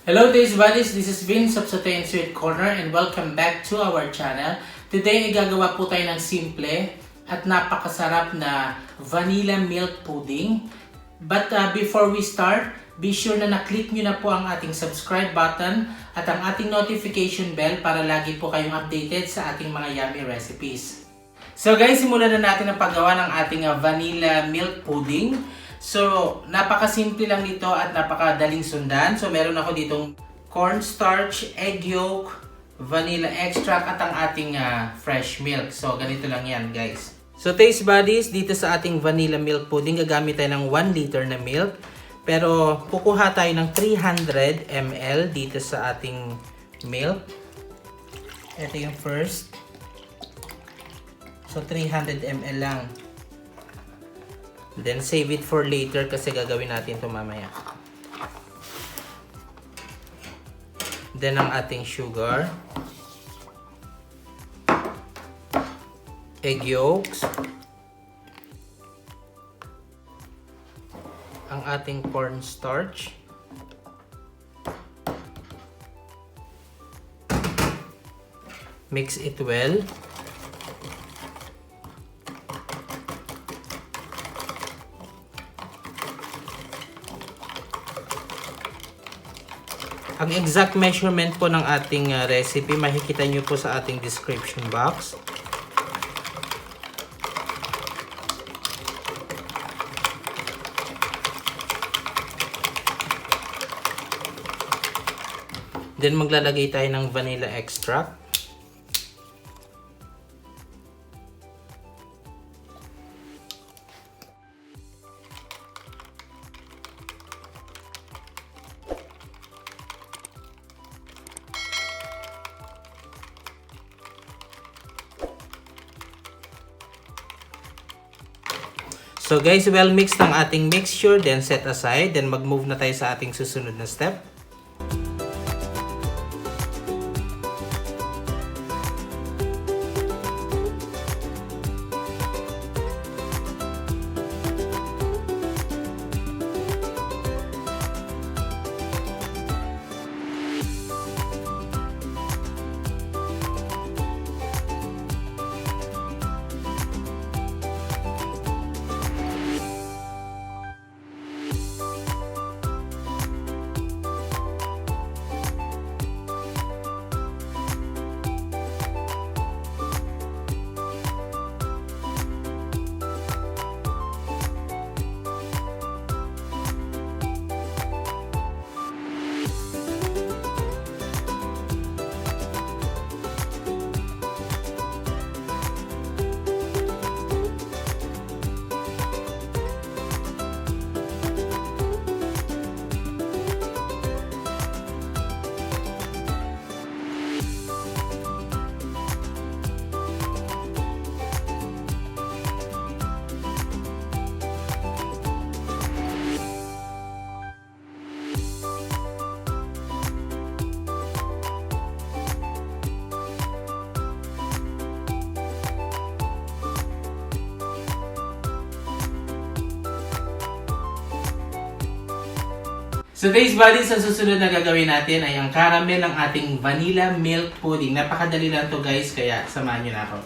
Hello Taste Buddies, this is Vince of Sauté and Sweet Corner and welcome back to our channel. Today ay gagawa po tayo ng simple at napakasarap na vanilla milk pudding. But before we start, be sure na na-click nyo na po ang ating subscribe button at ang ating notification bell para lagi po kayong updated sa ating mga yummy recipes. So guys, simulan na natin ang paggawa ng ating vanilla milk pudding. So, napakasimple lang dito at napakadaling sundan. So, meron ako ditong cornstarch, egg yolk, vanilla extract at ang ating fresh milk. So, ganito lang yan guys. So, taste buddies, dito sa ating vanilla milk pudding, gagamit tayo ng 1 liter na milk. Pero, kukuha tayo ng 300 ml dito sa ating milk. Ito yung first. So, 300 ml lang. Then, save it for later kasi gagawin natin ito mamaya. Then, ang ating sugar. Egg yolks. Ang ating cornstarch. Mix it well. Ang exact measurement po ng ating recipe, makikita nyo po sa ating description box. Then maglalagay tayo ng vanilla extract. So guys, well mixed ang ating mixture, then set aside, then mag-move na tayo sa ating susunod na step. So taste buddies, ang susunod na gagawin natin ay ang caramel ng ating vanilla milk pudding. Napakadali lang to guys, kaya samahan nyo na ako.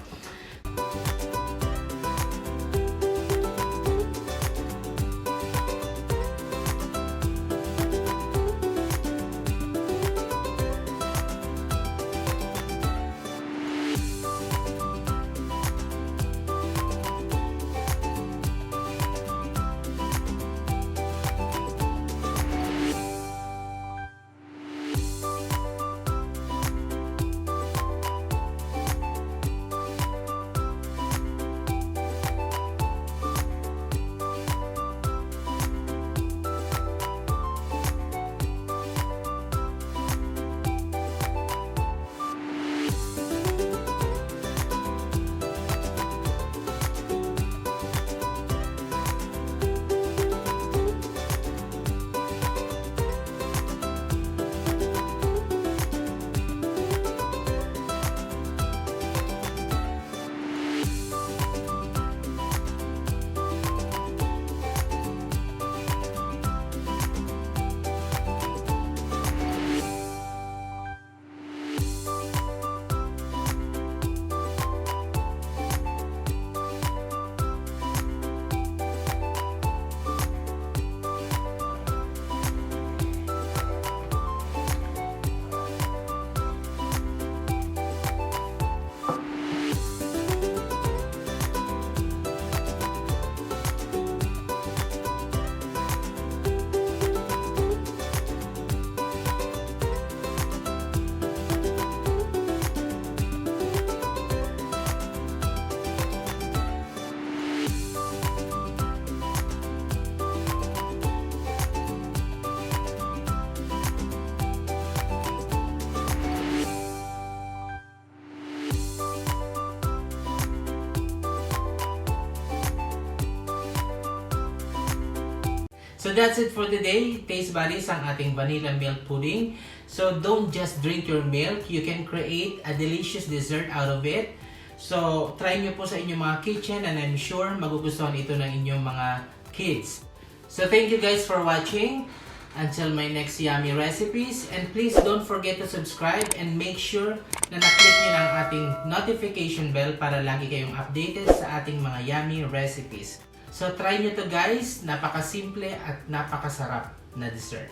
So that's it for today, taste buddies, ang ating vanilla milk pudding. So don't just drink your milk, you can create a delicious dessert out of it. So try nyo po sa inyong mga kitchen and I'm sure magugustuhan ito ng inyong mga kids. So thank you guys for watching. Until my next yummy recipes, and please don't forget to subscribe and make sure na na-click nyo na ang ating notification bell para lagi kayong updated sa ating mga yummy recipes. So try nyo to guys, napakasimple at napakasarap na dessert.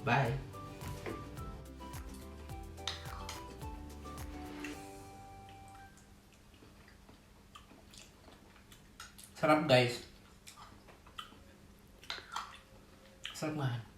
Bye! Sarap guys. Sarap nga.